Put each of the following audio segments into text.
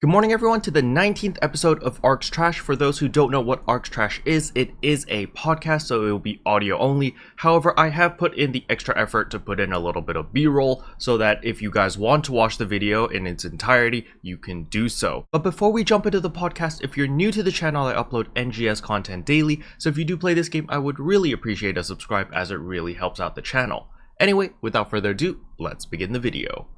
Good morning everyone to the 19th episode of Arks Trash. For those who don't know what Arks Trash is, it is a podcast, so it will be audio only. However, I have put in the extra effort to put in a little bit of B-roll so that if you guys want to watch the video in its entirety, you can do so. But before we jump into the podcast, if you're new to the channel, I upload NGS content daily, so if you do play this game, I would really appreciate a subscribe as it really helps out the channel. Anyway, without further ado, let's begin the video.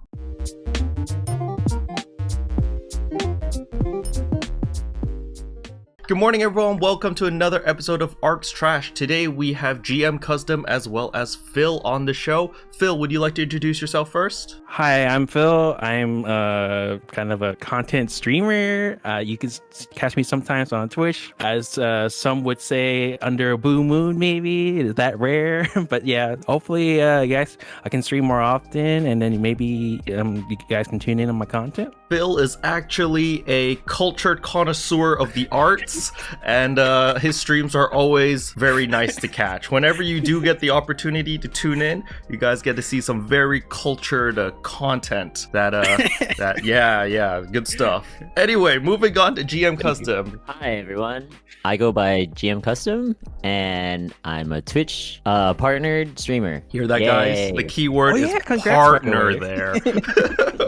Good morning everyone, welcome to another episode of Arks Trash. Today we have GM Custom as well as Phil on the show. Phil, would you like to introduce yourself first? Hi, I'm Phil. I'm kind of a content streamer. You can catch me sometimes on Twitch, as some would say, under a blue moon maybe. Is that rare? But yeah, hopefully guys, I can stream more often, and then maybe you guys can tune in on my content. Phil is actually a cultured connoisseur of the arts, and his streams are always very nice to catch. Whenever you do get the opportunity to tune in, you guys get to see some very cultured content that yeah, good stuff. Anyway, moving on to GM Custom. Hi everyone, I go by GM Custom and I'm a Twitch partnered streamer. Hear that, Yay. guys? The keyword is congrats, partner there.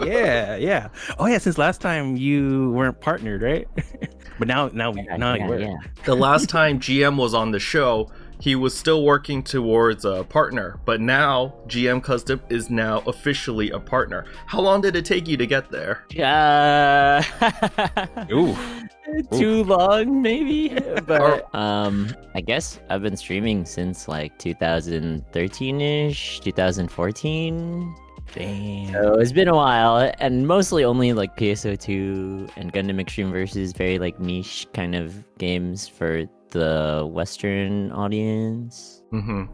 yeah. Oh yeah, since last time you weren't partnered, right? But now you were. Yeah. The last time GM was on the show, he was still working towards a partner, but now GM Custom is now officially a partner. How long did it take you to get there? Ooh. Too long, maybe. But I guess I've been streaming since like 2013-ish, 2014. Damn. So it's been a while, and mostly only like PSO2 and Gundam Extreme Versus, very like niche kind of games for the Western audience.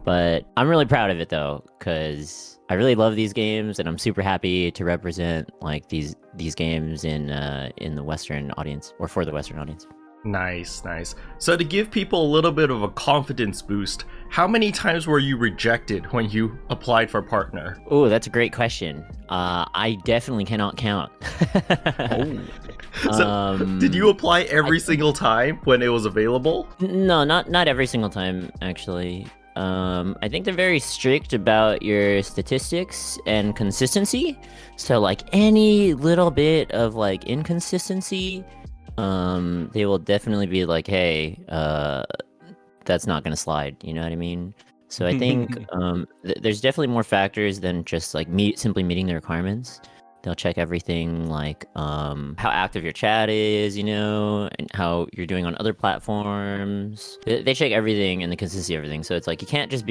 But I'm really proud of it though, because I really love these games, and I'm super happy to represent like these games in the Western audience, or for the Western audience. Nice. So to give people a little bit of a confidence boost, how many times were you rejected when you applied for partner? Oh, that's a great question. I definitely cannot count. So, did you apply every single time when it was available? No, not every single time, actually. I think they're very strict about your statistics and consistency. So like any little bit of like inconsistency, they will definitely be like, hey, that's not gonna slide, you know what I mean? So I think there's definitely more factors than just like simply meeting the requirements. They'll check everything like how active your chat is, you know, and how you're doing on other platforms. They check everything and the consistency of everything. So it's like you can't just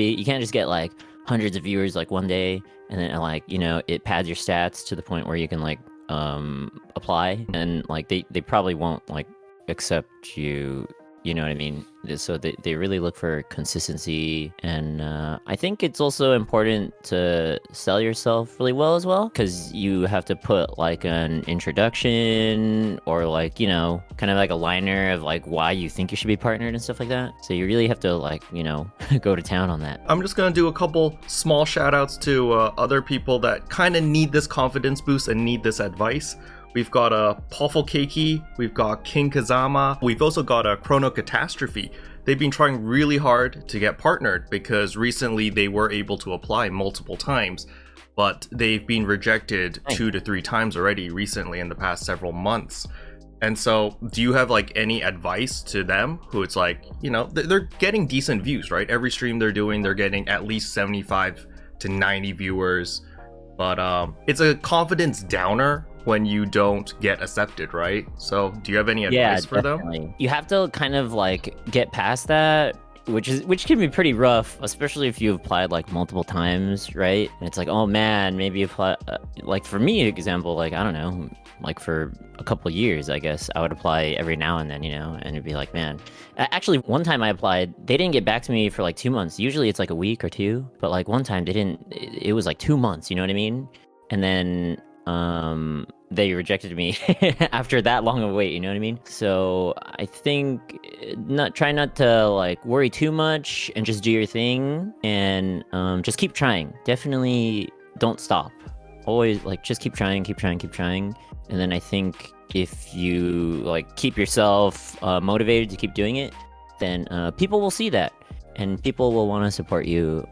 get like hundreds of viewers like one day and then like, you know, it pads your stats to the point where you can like apply, and like they probably won't like accept you, you know what I mean? So they really look for consistency, and I think it's also important to sell yourself really well as well, because you have to put like an introduction or like, you know, kind of like a liner of like why you think you should be partnered and stuff like that. So you really have to like, you know, go to town on that. I'm just gonna do a couple small shout outs to other people that kind of need this confidence boost and need this advice. We've got a Poffle Keiki, we've got King Kazama, we've also got a Chrono Catastrophe. They've been trying really hard to get partnered because recently they were able to apply multiple times, but they've been rejected 2 to 3 times already recently in the past several months. And so do you have like any advice to them who it's like, you know, they're getting decent views, right? Every stream they're doing, they're getting at least 75 to 90 viewers, but it's a confidence downer when you don't get accepted, right? So do you have any advice for them? You have to kind of like get past that, which can be pretty rough, especially if you applied like multiple times, right? And it's like, oh man, maybe apply like for me, example, like I don't know, like for a couple years, I guess I would apply every now and then, you know, and it'd be like, man, actually one time I applied, they didn't get back to me for like 2 months. Usually it's like a week or two, but like one time it was like 2 months, you know what I mean? And then they rejected me after that long of a wait, you know what I mean? So I think try not to like worry too much and just do your thing, and just keep trying. Definitely don't stop. Always like just keep trying. And then I think if you like keep yourself motivated to keep doing it, then people will see that, and people will want to support you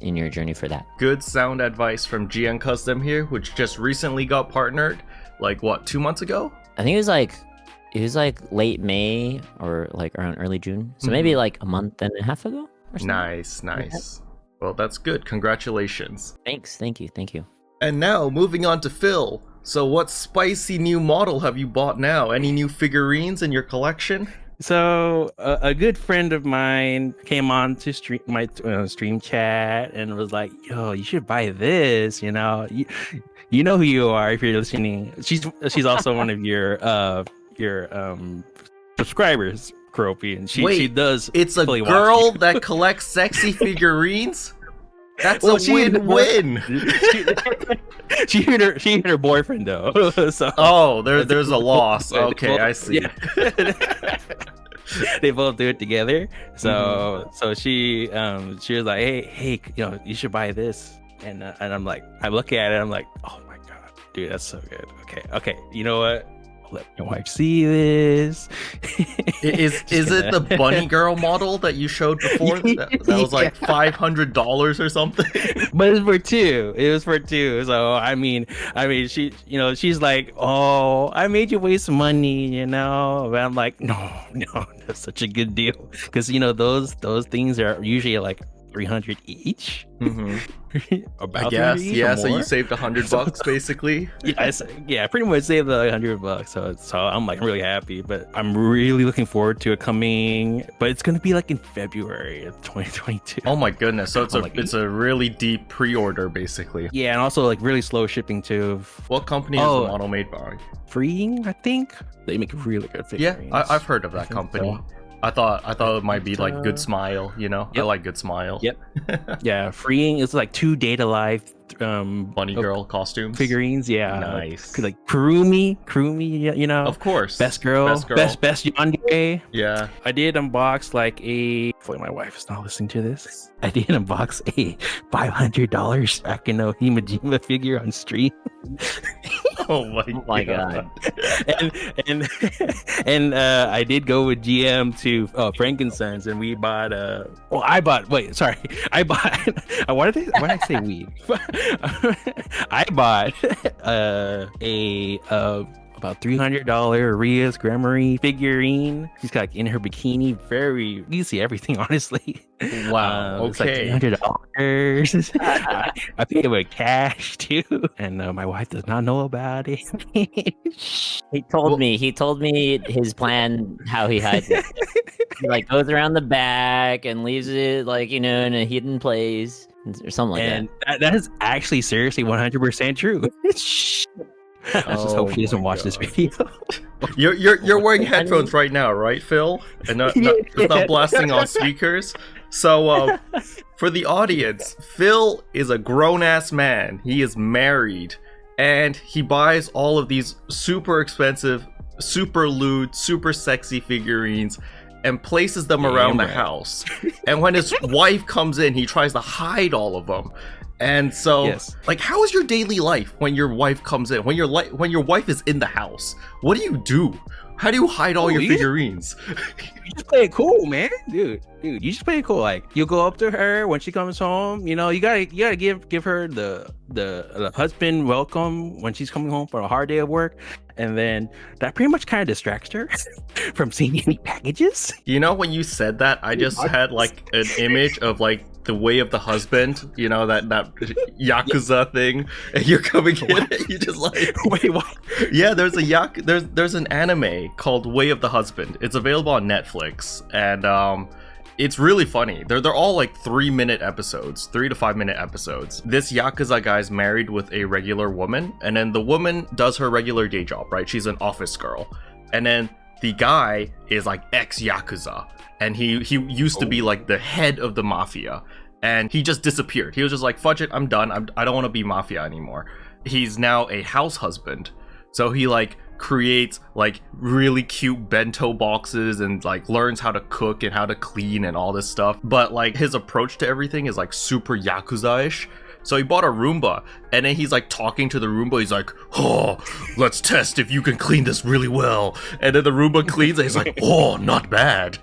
in your journey for that. Good sound advice from GN Custom here, which just recently got partnered, like what, 2 months ago? I think it was like late May or like around early June, so maybe like a month and a half ago or something. Nice. Well, that's good. Congratulations. Thanks, thank you. And now, moving on to Phil. So what spicy new model have you bought now? Any new figurines in your collection? So a good friend of mine came on to stream chat and was like, "Yo, you should buy this. You know, you know who you are if you're listening. She's also one of your subscribers, keroppi, and she does. It's a fully girl watch that collects sexy figurines. That's a win-win. She hit her boyfriend though. So oh, there's a loss. Okay, I see. Yeah. They both do it together. So she was like, hey, you know, you should buy this. And I'm like, I look at it, I'm like, oh my god, dude, that's so good. Okay, you know what? I'll let your wife see this. Is it the bunny girl model that you showed before? That was like $500 or something. But it's for two. It was for two. So I mean, she, you know, she's like, oh, I made you waste money, you know. But I'm like, no, that's such a good deal, because you know those things are usually like 300 each. About I guess, yeah. So you more. saved $100 basically. Yeah, pretty much saved like $100. So I'm like really happy, but I'm really looking forward to it coming. But it's gonna be like in February of 2022. Oh my goodness! So it's a really deep pre-order basically. Yeah, and also like really slow shipping too. What company is the model made by? Figurine, I think. They make really good figurines. Yeah, I've heard of that company. So. I thought it might be like Good Smile, you know. Yep. I like Good Smile. Yep. Yeah, Freeing is like 2 Data Life bunny girl costumes, figurines. Yeah, nice. Like Kurumi, you know. Of course. Best girl. Best yandere. Yeah. I did unbox like hopefully my wife is not listening to this. I did unbox a $500 Akino Himajima figure on stream. Oh my god. and I did go with GM to Frankenstein's, and we bought why did I say we? I bought about $300 Ria's Gramarye figurine. She's got like in her bikini, very easy everything, honestly. Wow. Okay. It's like $300. I paid it with cash too, and my wife does not know about it. He told me his plan, how he hides it. He like goes around the back and leaves it like, you know, in a hidden place or something like that. And that is actually seriously 100% true. I just hope she doesn't watch this video. You're wearing headphones right now, right, Phil? And it's not blasting on speakers. So for the audience, Phil is a grown-ass man. He is married, and he buys all of these super expensive, super lewd, super sexy figurines and places them around the house. And when his wife comes in, he tries to hide all of them. And so, like, how is your daily life when your wife comes in? When your wife is in the house, what do you do? How do you hide all your figurines? You just play it cool, man, dude. You just play it cool. Like, you go up to her when she comes home. You know, you gotta give her the husband welcome when she's coming home for a hard day of work, and then that pretty much kind of distracts her from seeing any packages. You know, when you said that, I just had like an image of like the way of the husband, you know, that Yakuza thing, and you're coming in and you just like wait, what? Yeah, there's an anime called Way of the Husband. It's available on Netflix, and it's really funny. They're all like 3-minute episodes, 3 to 5 minute episodes. This Yakuza guy's married with a regular woman, and then the woman does her regular day job, right? She's an office girl, and then the guy is like ex-Yakuza, and he used to be like the head of the mafia, and he just disappeared. He was just like, fudge it, I'm done. I don't want to be mafia anymore. He's now a house husband, so he like creates like really cute bento boxes and like learns how to cook and how to clean and all this stuff. But like his approach to everything is like super Yakuza-ish. So he bought a Roomba, and then he's like talking to the Roomba. He's like, "Oh, let's test if you can clean this really well." And then the Roomba cleans, and he's like, "Oh, not bad."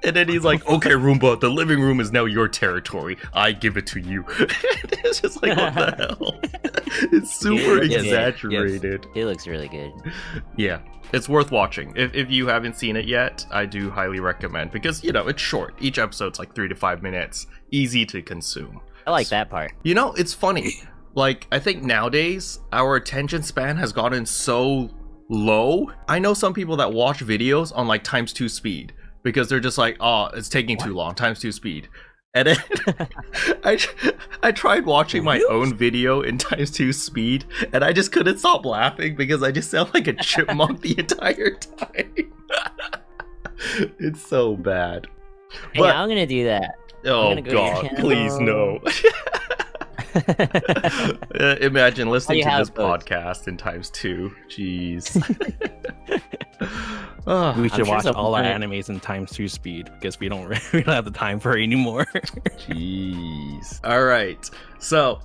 And then he's like, "Okay, Roomba, the living room is now your territory. I give it to you." It's just like, what the hell? It's super exaggerated. It looks really good. Yeah, it's worth watching. If you haven't seen it yet, I do highly recommend, because, you know, it's short. Each episode's like 3 to 5 minutes, easy to consume. I like that part. You know, it's funny. Like, I think nowadays, our attention span has gotten so low. I know some people that watch videos on like ×2 speed, because they're just like, oh, it's taking too long, ×2 speed. And then I tried watching my own video in ×2 speed, and I just couldn't stop laughing because I just sound like a chipmunk the entire time. It's so bad. Hey, But, I'm gonna do that. oh God, please no. Imagine listening to this podcast in ×2. Jeez. We should watch some all our point- animes in ×2 speed because we don't have the time for it anymore. Jeez. All right. So,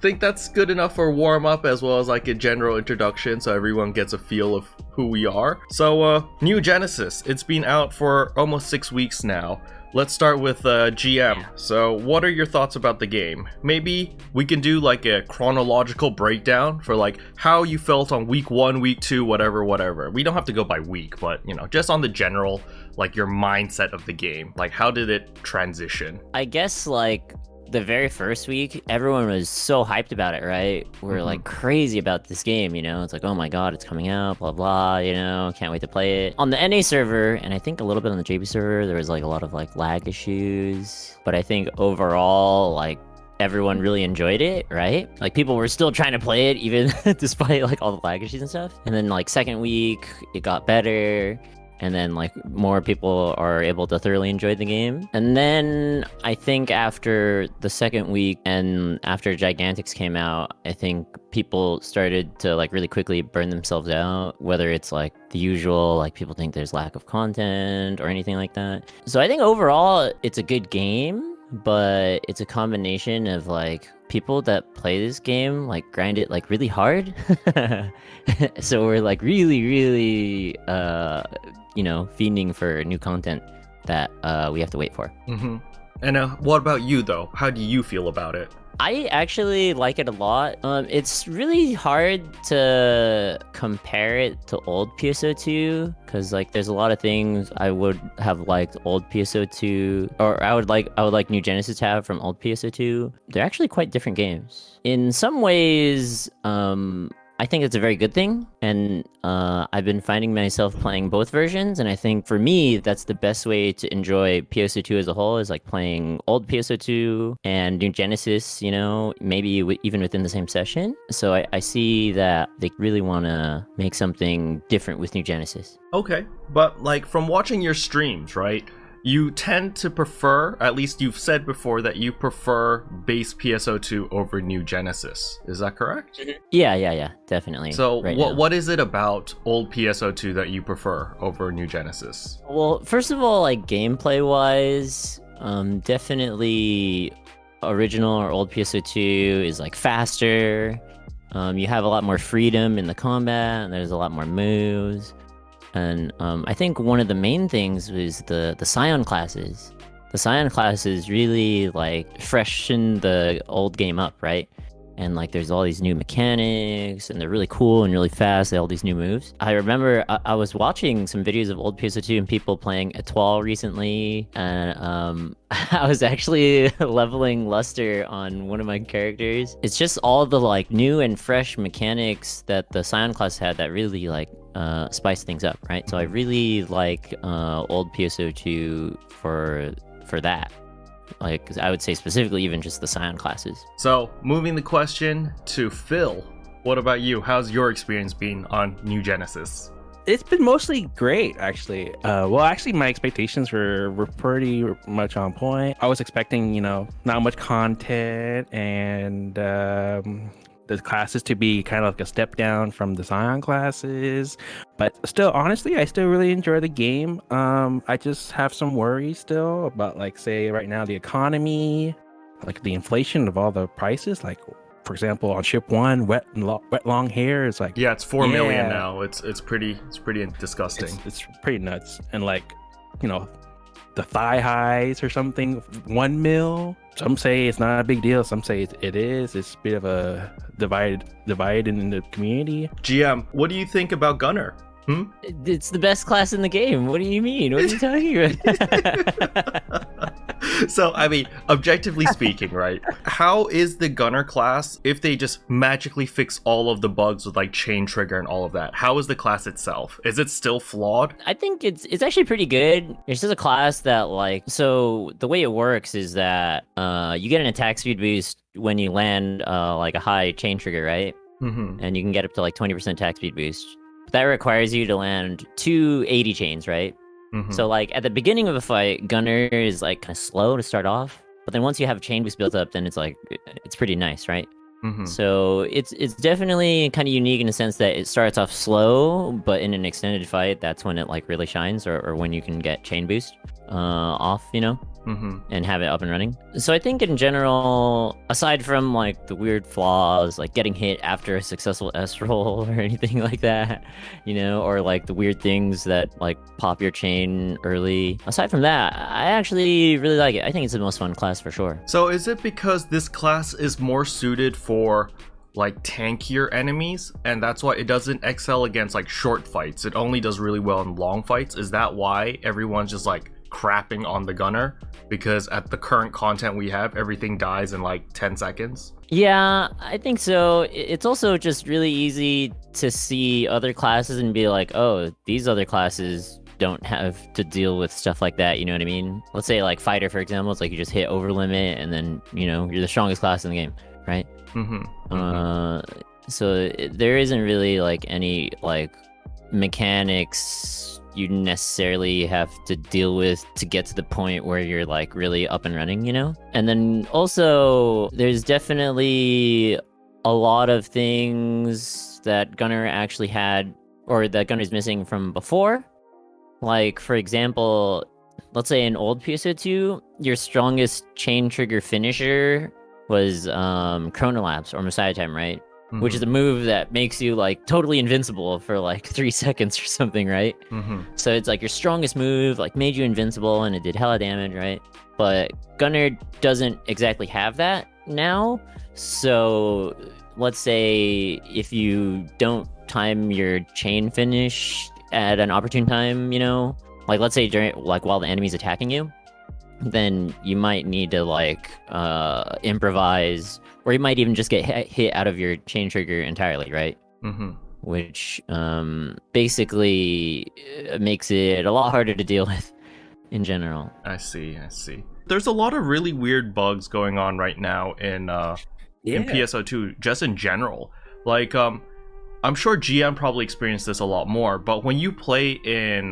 think that's good enough for warm up, as well as like a general introduction, so everyone gets a feel of who we are. So, New Genesis. It's been out for almost 6 weeks now. Let's start with GM. So, what are your thoughts about the game? Maybe we can do like a chronological breakdown for like how you felt on week 1, week 2, whatever. We don't have to go by week, but you know, just on the general, like your mindset of the game. Like, how did it transition? I guess like the very first week, everyone was so hyped about it, right? We're like crazy about this game, you know? It's like, oh my god, it's coming out, blah blah, you know, can't wait to play it. On the NA server, and I think a little bit on the JP server, there was like a lot of like lag issues. But I think overall, like, everyone really enjoyed it, right? Like, people were still trying to play it, even despite like all the lag issues and stuff. And then like second week, it got better. And then like more people are able to thoroughly enjoy the game. And then I think after the second week and after Gigantics came out, I think people started to like really quickly burn themselves out, whether it's like the usual, like people think there's lack of content or anything like that. So I think overall it's a good game, but it's a combination of like people that play this game like grind it like really hard. So we're like really you know, fiending for new content that we have to wait for. And what about you though? How do you feel about it? I actually like it a lot. It's really hard to compare it to old PSO2 because like there's a lot of things I would have liked old PSO2, or I would like New Genesis to have from old PSO2. They're actually quite different games. In some ways, I think it's a very good thing, and I've been finding myself playing both versions, and I think for me, that's the best way to enjoy PSO2 as a whole, is like playing old PSO2 and New Genesis, you know, maybe even within the same session. So I see that they really want to make something different with New Genesis. Okay, but like from watching your streams, right? You tend to prefer, at least you've said before, that you prefer base PSO2 over New Genesis. Is that correct? Yeah, definitely. So right what is it about old PSO2 that you prefer over New Genesis? Well, first of all, like gameplay wise, definitely original or old PSO2 is like faster. You have a lot more freedom in the combat, and there's a lot more moves. And I think one of the main things was the Scion classes. The Scion classes really like freshen the old game up, right? And like there's all these new mechanics, and they're really cool and really fast. They have all these new moves. I remember I was watching some videos of old PSO2 and people playing Etoile recently, and I was actually leveling Luster on one of my characters. It's just all the like new and fresh mechanics that the Scion class had that really like spice things up, right? So I really like old PSO2 for that. Like, I would say specifically even just the Scion classes. So, moving the question to Phil, what about you? How's your experience been on New Genesis? It's been mostly great, actually. Well, actually, my expectations were pretty much on point. I was expecting, you know, not much content, and the classes to be kind of like a step down from the Scion classes. But still, honestly, I still really enjoy the game. I just have some worries still about, like, say, right now, the economy. like the inflation of all the prices. Like, for example, on ship 1, wet long hair is like, Yeah, it's 4 million now. It's pretty disgusting. It's pretty nuts. And like, you know, the thigh highs or something, 1 mil. Some say it's not a big deal. Some say it is. It's a bit of a divide in the community. GM, what do you think about Gunner? It's the best class in the game. What do you mean? What are you talking about? So, I mean, objectively speaking, right? How is the Gunner class, if they just magically fix all of the bugs with like chain trigger and all of that, how is the class itself? Is it still flawed? I think it's actually pretty good. It's just a class that like, so the way it works is that you get an attack speed boost when you land like a high chain trigger, right? Mm-hmm. And you can get up to like 20% attack speed boost. But that requires you to land 2 80 chains, right? Mm-hmm. So like at the beginning of a fight, Gunner is like kind of slow to start off, but then once you have a chain boost built up, then it's like it's pretty nice, right? Mm-hmm. So it's definitely kind of unique in the sense that it starts off slow, but in an extended fight, that's when it like really shines, or when you can get chain boost off, you know, and have it up and running. So I think in general, aside from like the weird flaws, like getting hit after a successful S roll or anything like that, you know, or like the weird things that like pop your chain early. Aside from that, I actually really like it. I think it's the most fun class for sure. So is it because this class is more suited for like tankier enemies, and that's why it doesn't excel against like short fights? It only does really well in long fights. Is that why everyone's just like crapping on the Gunner? Because at the current content we have, everything dies in like 10 seconds? Yeah, I think so. It's also just really easy to see other classes and be like, oh, these other classes don't have to deal with stuff like that, you know what I mean? Let's say like Fighter, for example, it's like you just hit over limit and then, you know, you're the strongest class in the game, right? So there isn't really like any like mechanics you necessarily have to deal with to get to the point where you're like really up and running, you know? And then also there's definitely a lot of things that Gunner actually had, or that Gunner's missing from before. Like, for example, let's say in old PSO2, your strongest chain trigger finisher was Chronolapse or Messiah Time, right? Which is a move that makes you like totally invincible for like 3 seconds or something, right? So it's like your strongest move like made you invincible and it did hella damage, right? But Gunner doesn't exactly have that now. So let's say if you don't time your chain finish at an opportune time, you know, like let's say during like while the enemy's attacking you, then you might need to like improvise, or you might even just get hit out of your chain trigger entirely, right? Which basically makes it a lot harder to deal with in general. I see. There's a lot of really weird bugs going on right now in PSO2, just in general. Like, I'm sure GM probably experienced this a lot more, but when you play in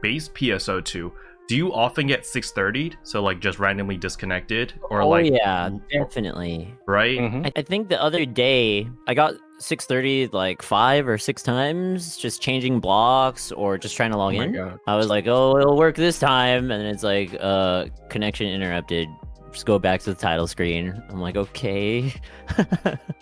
base PSO2, do you often get 630'd? So like just randomly disconnected? Or yeah, definitely. Right? I think the other day I got 630 like 5 or 6 times, just changing blocks or just trying to log in. God. I was like, oh, it'll work this time, and then it's like connection interrupted. Just go back to the title screen. I'm like, okay.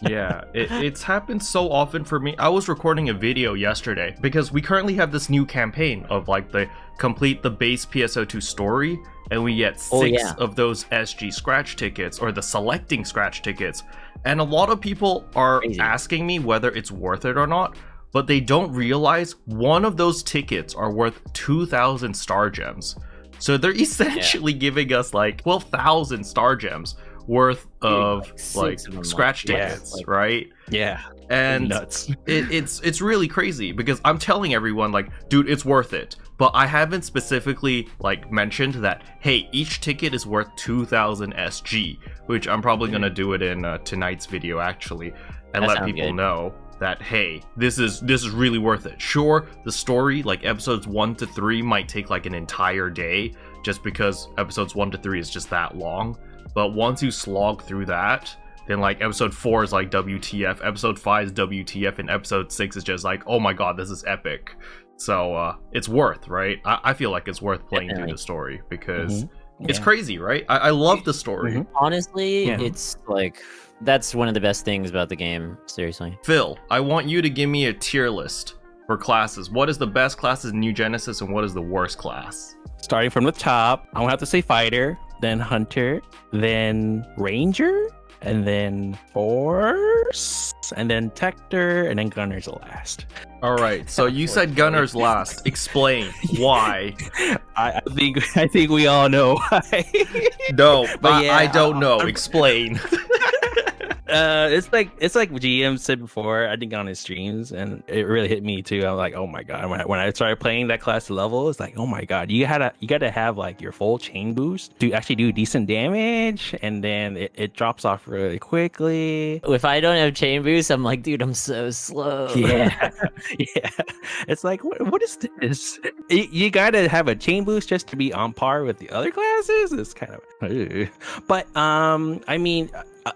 Yeah, it's happened so often for me. I was recording a video yesterday because we currently have this new campaign of like the complete the base PSO2 story, and we get 6 of those SG scratch tickets, or the selecting scratch tickets. And a lot of people are asking me whether it's worth it or not, but they don't realize one of those tickets are worth 2,000 star gems. So they're essentially giving us like 12,000 star gems worth of like scratch tickets, right? Yeah. And nuts. it's really crazy because I'm telling everyone like, dude, it's worth it. But I haven't specifically like mentioned that, hey, each ticket is worth 2,000 SG, which I'm probably gonna do it in tonight's video actually, and let people know that, hey, this is really worth it. Sure, the story, like episodes 1 to 3 might take like an entire day, just because episodes 1 to 3 is just that long. But once you slog through that, then like episode 4 is like WTF, episode 5 is WTF, and episode 6 is just like, oh my god, this is epic. So it's worth, right? I feel like it's worth playing through the story because It's crazy, right? I love the story. Mhm. Honestly, Yeah. it's like that's one of the best things about the game. Seriously. Phil, I want you to give me a tier list for classes. What is the best classes in New Genesis and what is the worst class? Starting from the top, I'm gonna have to say fighter, then hunter, then ranger, and then force, and then tector, and then gunner's the last. All right, so you said Gunner's last. Explain why. I think we all know why. No, But yeah, I don't know. Explain. It's like GM said before, I think on his streams, and it really hit me too. I'm like, oh my god, when I started playing that class level, it's like, oh my god, you gotta have like your full chain boost to actually do decent damage, and then it drops off really quickly. If I don't have chain boost, I'm like, dude, I'm so slow. Yeah, yeah. It's like, what is this? You gotta have a chain boost just to be on par with the other classes. It's kind of, ugh. But I mean.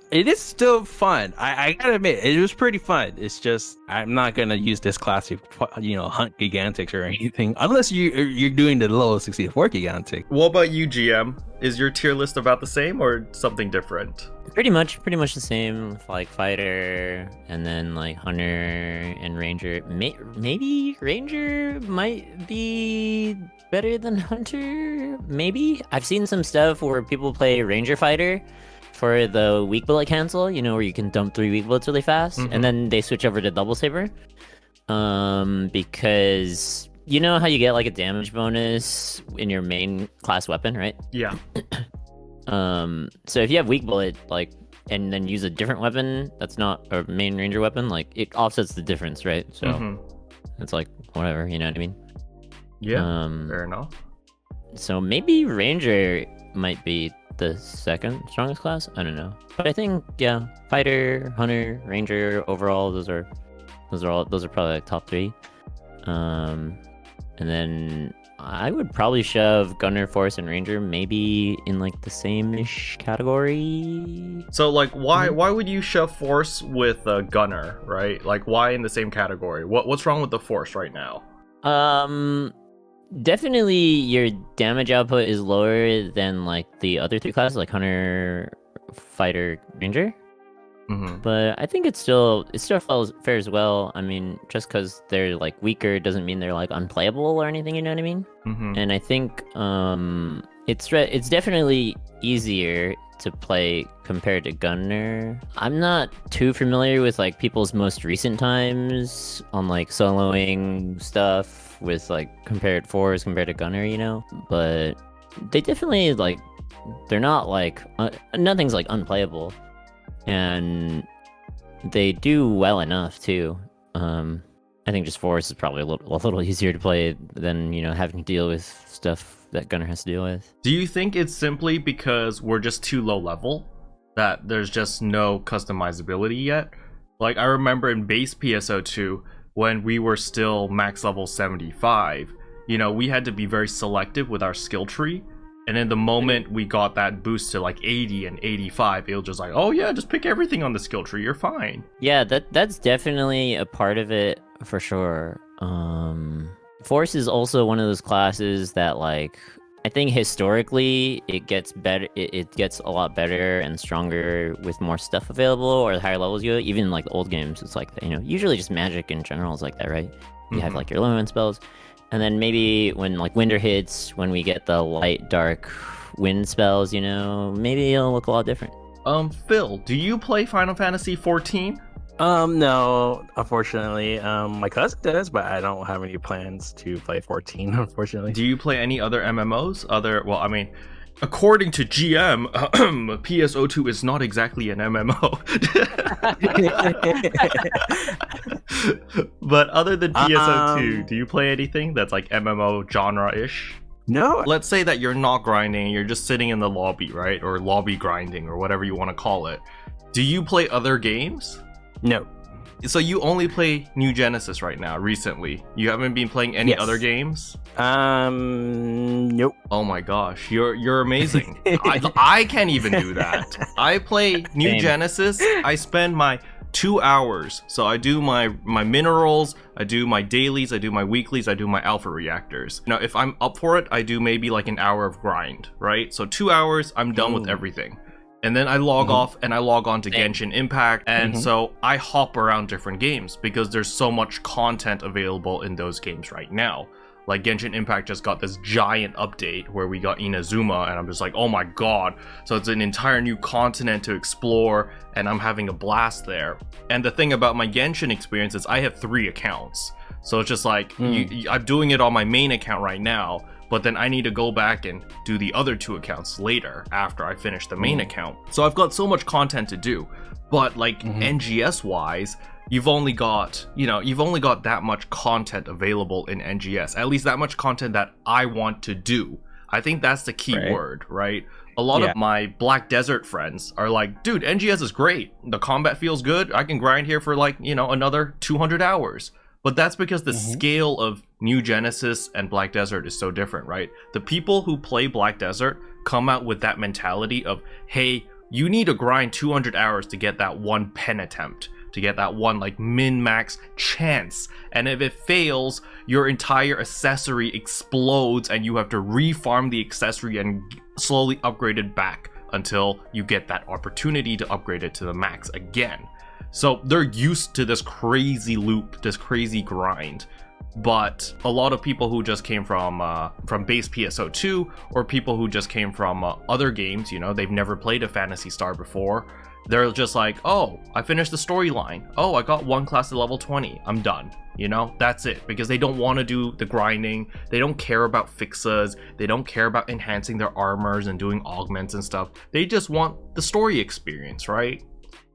It is still fun. I gotta admit, it was pretty fun. It's just I'm not gonna use this class to, hunt gigantics or anything, unless you're doing the level 64 gigantic. What about you, GM? Is your tier list about the same or something different? Pretty much the same. Like fighter, and then like hunter and ranger. Maybe ranger might be better than hunter. Maybe I've seen some stuff where people play ranger fighter for the weak bullet cancel, where you can dump 3 weak bullets really fast, and then they switch over to double saber. Because you know how you get like a damage bonus in your main class weapon, right? Yeah. So if you have weak bullet, like, and then use a different weapon that's not a main ranger weapon, like it offsets the difference, right? So it's like whatever, you know what I mean? Yeah. Fair enough. So maybe ranger might be the second strongest class. I don't know, but I think fighter, hunter, ranger overall, those are probably like top 3. And then I would probably shove gunner, force, and ranger maybe in like the same-ish category. So like why would you shove force with gunner, right? Like why in the same category? What's wrong with the force right now? Definitely your damage output is lower than like the other 3 classes, like hunter, fighter, ranger. But I think it still fares well. I mean, just because they're like weaker doesn't mean they're like unplayable or anything, you know what I mean? And I think it's definitely easier to play compared to gunner. I'm not too familiar with like people's most recent times on like soloing stuff with like compared force compared to gunner, but they definitely like, they're not like nothing's like unplayable, and they do well enough too. I think just force is probably a little easier to play than having to deal with stuff that gunner has to deal with. Do you think it's simply because we're just too low level that there's just no customizability yet? Like I remember in base PSO2 when we were still max level 75, we had to be very selective with our skill tree. And in the moment we got that boost to like 80 and 85, it was just like, oh yeah, just pick everything on the skill tree, you're fine. Yeah, that's definitely a part of it for sure. Force is also one of those classes that like, I think historically it gets better. It gets a lot better and stronger with more stuff available, or the higher levels you go. Even like the old games, it's like usually just magic in general is like that, right? You have like your low-end spells, and then maybe when like winter hits, when we get the light dark wind spells, maybe it'll look a lot different. Phil, do you play Final Fantasy 14? No, unfortunately. My cousin does, but I don't have any plans to play 14, unfortunately. Do you play any other MMOs? According to GM, PSO2 is not exactly an MMO. But other than PSO2, do you play anything that's like MMO genre-ish? No. Let's say that you're not grinding, you're just sitting in the lobby, right? Or lobby grinding, or whatever you want to call it. Do you play other games? No. So you only play New Genesis right now, recently. You haven't been playing any other games? Nope. Oh my gosh, you're amazing. I can't even do that. I play New Genesis. I spend my 2 hours. So I do my minerals, I do my dailies, I do my weeklies, I do my alpha reactors. Now, if I'm up for it, I do maybe like an hour of grind, right? So 2 hours, I'm done with everything. And then I log off and I log on to Genshin Impact. And so I hop around different games because there's so much content available in those games right now. Like Genshin Impact just got this giant update where we got Inazuma, and I'm just like, oh my god. So it's an entire new continent to explore, and I'm having a blast there. And the thing about my Genshin experience is I have 3 accounts. So it's just like, I'm doing it on my main account right now, but then I need to go back and do the other 2 accounts later after I finish the main account. So I've got so much content to do. But like NGS wise, you've only got that much content available in NGS. At least that much content that I want to do. I think that's the key word, right? A lot of my Black Desert friends are like, dude, NGS is great. The combat feels good. I can grind here for like, another 200 hours. But that's because the scale of New Genesis and Black Desert is so different, right? The people who play Black Desert come out with that mentality of, hey, you need to grind 200 hours to get that one pen attempt, to get that one like min-max chance. And if it fails, your entire accessory explodes and you have to refarm the accessory and slowly upgrade it back until you get that opportunity to upgrade it to the max again. So they're used to this crazy loop, this crazy grind. But a lot of people who just came from base PSO2, or people who just came from other games, they've never played a Phantasy Star before, they're just like, oh, I finished the storyline. Oh, I got one class to level 20. I'm done. That's it. Because they don't want to do the grinding. They don't care about fixes. They don't care about enhancing their armors and doing augments and stuff. They just want the story experience, right?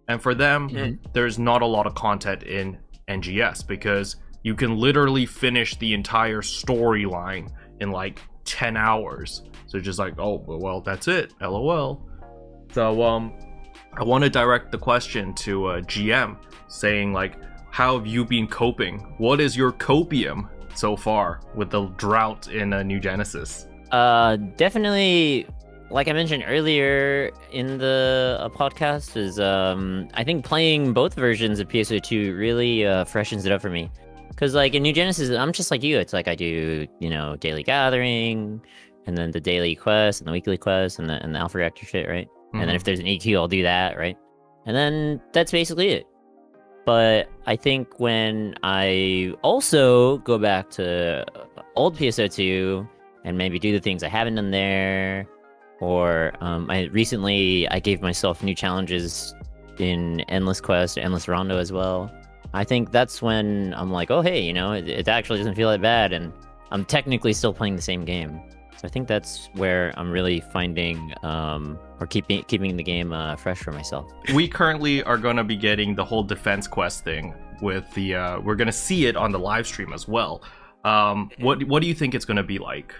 And for them, there's not a lot of content in NGS because you can literally finish the entire storyline in like 10 hours. So just like, oh, well, that's it. LOL. So, I want to direct the question to GM, saying like, how have you been coping? What is your copium so far with the drought in New Genesis? Definitely, like I mentioned earlier in the podcast, is I think playing both versions of PSO2 really freshens it up for me. Because like in New Genesis, I'm just like you. It's like I do, daily gathering, and then the daily quest, and the weekly quest, and the alpha reactor shit, right? And then if there's an EQ, I'll do that, right? And then that's basically it. But I think when I also go back to old PSO2 and maybe do the things I haven't done there, or I gave myself new challenges in Endless Quest, Endless Rondo as well. I think that's when I'm like, oh, hey, it actually doesn't feel that bad, and I'm technically still playing the same game. So I think that's where I'm really finding or keeping the game fresh for myself. We currently are going to be getting the whole defense quest thing with the we're going to see it on the live stream as well. What do you think it's going to be like?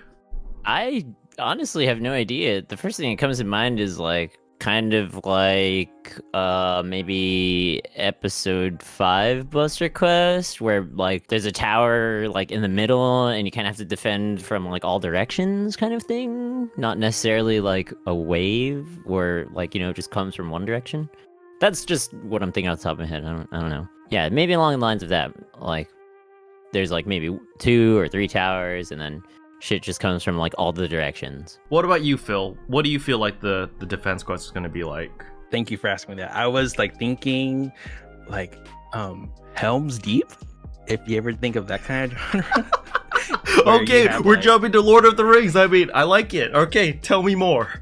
I honestly have no idea. The first thing that comes to mind is like kind of like maybe episode 5 Buster Quest, where like there's a tower like in the middle and you kind of have to defend from like all directions kind of thing, not necessarily like a wave where like it just comes from one direction. That's just what I'm thinking off the top of my head. I don't know. Yeah, maybe along the lines of that, like there's like maybe 2 or 3 towers and then shit just comes from like all the directions. What about you, Phil? What do you feel like the defense quest is going to be like? Thank you for asking me that. I was like thinking like Helm's Deep, if you ever think of that kind of genre. Okay, we're jumping to Lord of the Rings. I mean, I like it. Okay, tell me more.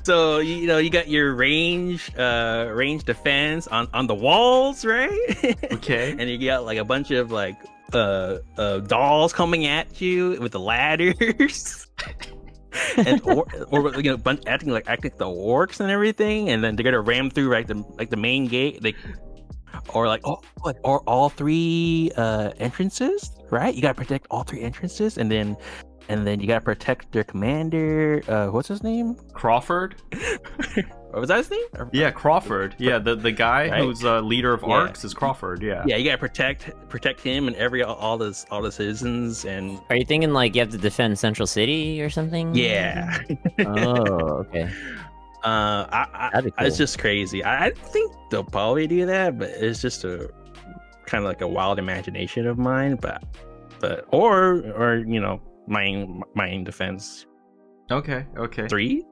So you got your range defense on the walls, right? Okay. And you got like a bunch of like dolls coming at you with the ladders. And or acting like the orcs and everything, and then they're gonna ram through the main gate. Or all 3 entrances, right? You gotta protect all 3 entrances, and then you gotta protect their commander. What's his name? Crawford. Was that his name? Yeah, Crawford. Yeah, the guy right? Who's leader of Arks is Crawford. Yeah. Yeah, you gotta protect him and all the citizens. And are you thinking like you have to defend Central City or something? Yeah. Oh, okay. That'd be cool. It's just crazy. I think they'll probably do that, but it's just a kind of like a wild imagination of mine. But or you know, mine defense Okay. 3.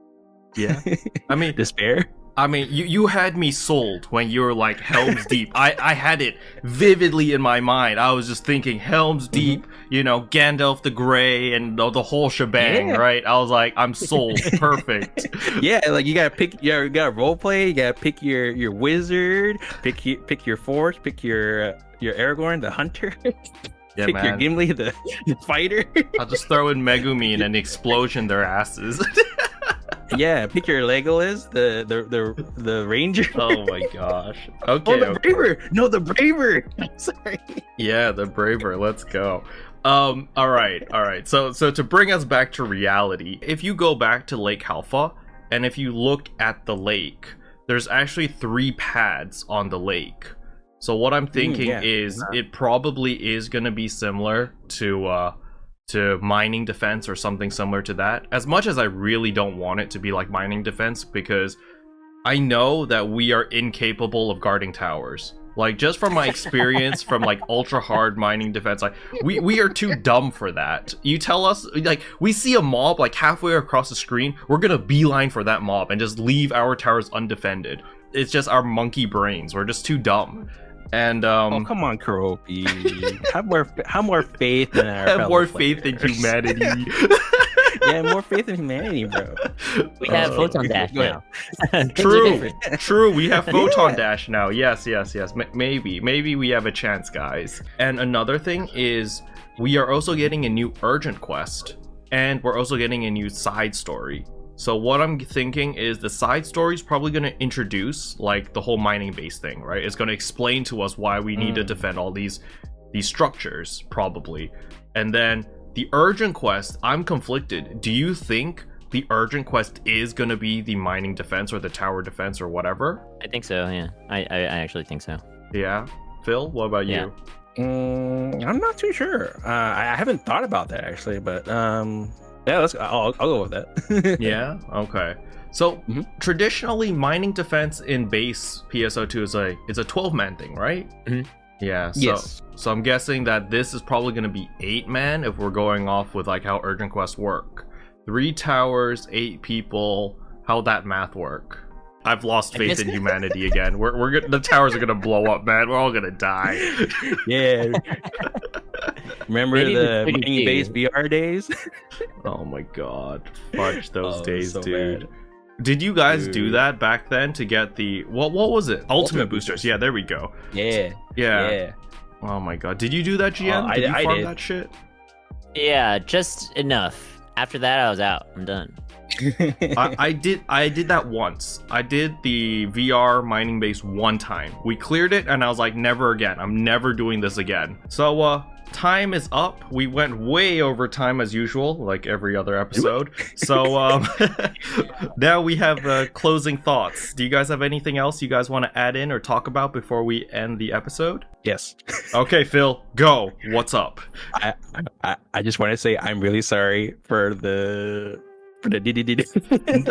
Yeah. I mean, Despair. you had me sold when you were like Helm's Deep. I had it vividly in my mind. I was just thinking Helm's Deep, you know, Gandalf the Grey and the whole shebang, Yeah. right? I was like, I'm sold. Perfect. Yeah, like you gotta pick. You gotta role play. You gotta pick your wizard. Pick your force. Pick your Aragorn, the hunter. Yeah, pick your man. Gimli, the fighter. I'll just throw in Megumin and explosion their asses. Yeah, pick your Legolas, the ranger. Oh my gosh. Oh, Okay. the okay. braver. No, the braver. Sorry. Yeah, the braver. Let's go. All right. So to bring us back to reality, if you go back to Lake Halfa, and if you look at the lake, there's actually 3 pads on the lake. So what I'm thinking yeah. is it probably is going to be similar to mining defense or something similar to that. As much as I really don't want it to be like mining defense, because I know that we are incapable of guarding towers. Like, just from my experience from like ultra hard mining defense, like we are too dumb for that. You tell us, like, we see a mob like halfway across the screen, we're gonna beeline for that mob and just leave our towers undefended. It's just our monkey brains. We're just too dumb. And Oh, come on, Keroppi. have more faith in our have more fellow faith in players. humanity. Yeah, more faith in humanity, bro. We have photon dash go ahead. now. Things are True, different. true. We have photon dash now. Yes. Maybe we have a chance, guys. And another thing is, we are also getting a new urgent quest, and we're also getting a new side story. So what I'm thinking is the side story is probably going to introduce like the whole mining base thing, right? It's going to explain to us why we need to defend all these structures, probably. And then the urgent quest, I'm conflicted. Do you think the urgent quest is going to be the mining defense or the tower defense or whatever? I think so. Yeah, I actually think so. Yeah. Phil, what about Yeah. you? I'm not too sure. I haven't thought about that actually, but yeah, I'll go with that. Yeah. Okay. So traditionally, mining defense in base PSO2 is a 12-man thing, right? Mhm. Yeah. So, Yes. So I'm guessing that this is probably going to be 8-man if we're going off with like how urgent quests work. 3 towers, 8 people. How'd that math work? I've lost faith in humanity again. The towers are gonna blow up, man. We're all gonna die. Yeah. Remember Maybe the the mining base VR days? Oh my god, fudge those Oh, days, so dude. bad. Did you guys do Dude. that back then to get the what was it? Ultimate boosters. Yeah, there we go. Yeah. Yeah. Oh my god. Did you do that, GM? I did you farm did. that shit? Yeah, just enough. After that, I was out. I'm done. I did that once. I did the VR mining base one time. We cleared it and I was like, never again. I'm never doing this again. So time is up. We went way over time as usual, like every other episode. So now we have closing thoughts. Do you guys have anything else you guys want to add in or talk about before we end the episode? Yes. Okay, Phil, go. What's up? I just want to say I'm really sorry for the No,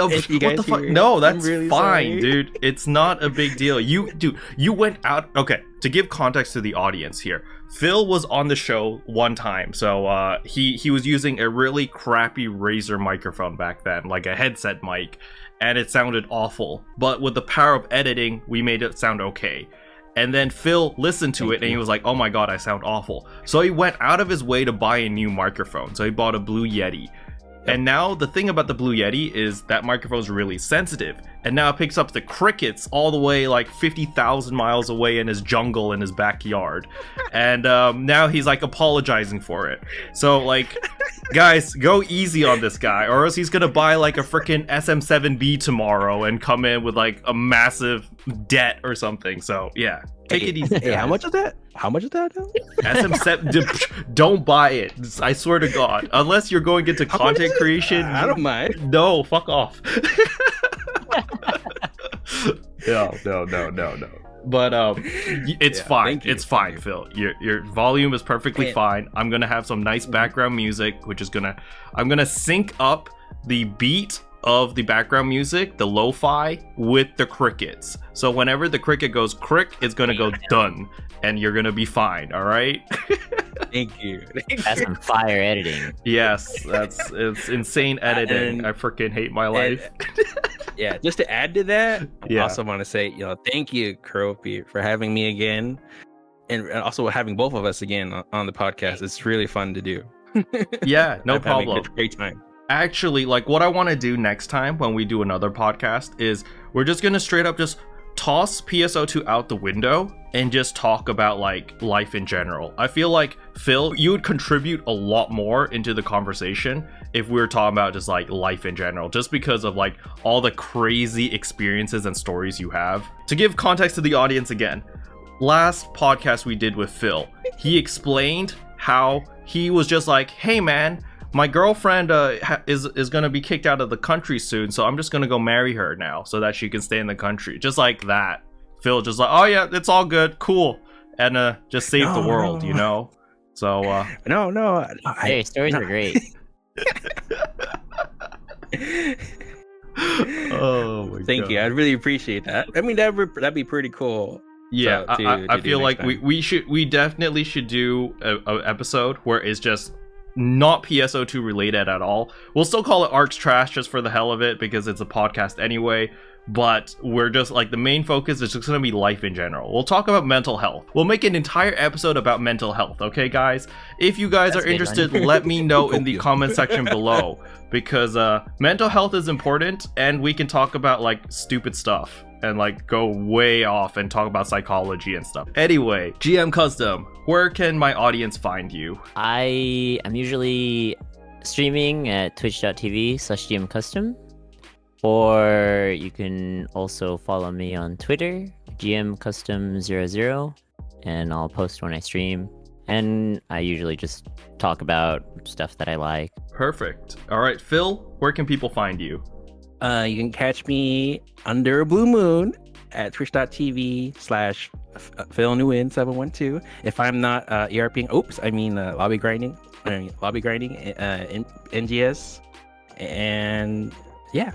If you what guys the fuck? hear it, No, I'm that's really fine, sorry. dude. It's not a big deal. You went out. Okay, to give context to the audience here, Phil was on the show one time. So he was using a really crappy Razer microphone back then, like a headset mic, and it sounded awful. But with the power of editing, we made it sound okay. And then Phil listened to it and he was like, oh my god, I sound awful. So he went out of his way to buy a new microphone. So he bought a Blue Yeti. And now the thing about the Blue Yeti is that microphone is really sensitive. And now it picks up the crickets all the way like 50,000 miles away in his jungle in his backyard. And now he's like apologizing for it. So like, guys, go easy on this guy, or else he's gonna buy like a freaking SM7B tomorrow and come in with like a massive debt or something. So yeah, take it easy. Hey, how guys. much is that? How much is that? Though? SM7, don't buy it. I swear to God, unless you're going into How much is content it? creation. I don't mind. No, fuck off. No. But it's Yeah, fine. thank you, It's thank fine, you. Phil. Your volume is perfectly Yeah. fine. I'm gonna have some nice background music, which is I'm gonna sync up the beat of the background music, the lo-fi, with the crickets. So whenever the cricket goes crick, it's gonna go done, and you're gonna be fine. All right. Thank you. That's some fire editing. Yes, it's insane editing. I freaking hate my life. Yeah, just to add to that, I Yeah. also want to say, thank you, Keroppi, for having me again, and also having both of us again on the podcast. It's really fun to do. Yeah, no I'm having problem. a great time. Actually, like what I want to do next time when we do another podcast is we're just gonna straight up just toss PSO2 out the window and just talk about like life in general. I feel like Phil, you would contribute a lot more into the conversation if we were talking about just like life in general, just because of like all the crazy experiences and stories you have. To give context to the audience again, last podcast we did with Phil, he explained how he was just like, hey man, my girlfriend is gonna be kicked out of the country soon, so I'm just gonna go marry her now so that she can stay in the country. Just like that. Phil just like, oh yeah, it's all good, cool, and just save the world, you know. So No. Hey, stories are great. oh my Thank God. you. I really appreciate that. I mean, that'd be pretty cool. Yeah, I do feel next like time. we definitely should do a episode where it's just not PSO2 related at all. We'll still call it Arks Trash just for the hell of it because it's a podcast anyway, but we're just like the main focus is just gonna be life in general. We'll talk about mental health. We'll make an entire episode about mental health, okay guys? If you guys That's are a good interested, one. let me know in the comment section below because mental health is important and we can talk about like stupid stuff and like go way off and talk about psychology and stuff. Anyway, GM Custom, where can my audience find you? I am usually streaming at twitch.tv/gmcustom, or you can also follow me on Twitter, gmcustom00, and I'll post when I stream. And I usually just talk about stuff that I like. Perfect. All right, Phil, where can people find you? You can catch me under a blue moon at twitch.tv/PhilNewin712. If I'm not ERPing, lobby grinding, NGS, and yeah.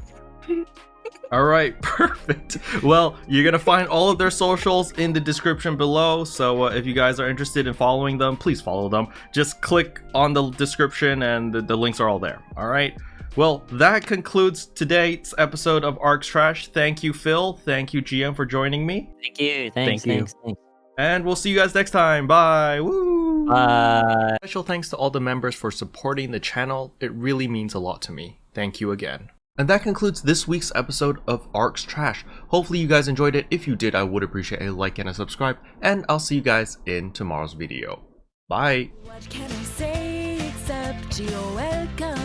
All right, perfect. Well, you're gonna find all of their socials in the description below, so if you guys are interested in following them, please follow them. Just click on the description and the links are all there. All right. Well, that concludes today's episode of Arks Trash. Thank you, Phil. Thank you, GM, for joining me. Thank you. Thank you. Thanks. And we'll see you guys next time. Bye. Woo. Bye. Special thanks to all the members for supporting the channel. It really means a lot to me. Thank you again. And that concludes this week's episode of Arks Trash. Hopefully you guys enjoyed it. If you did, I would appreciate a like and a subscribe. And I'll see you guys in tomorrow's video. Bye. What can I say except you're welcome?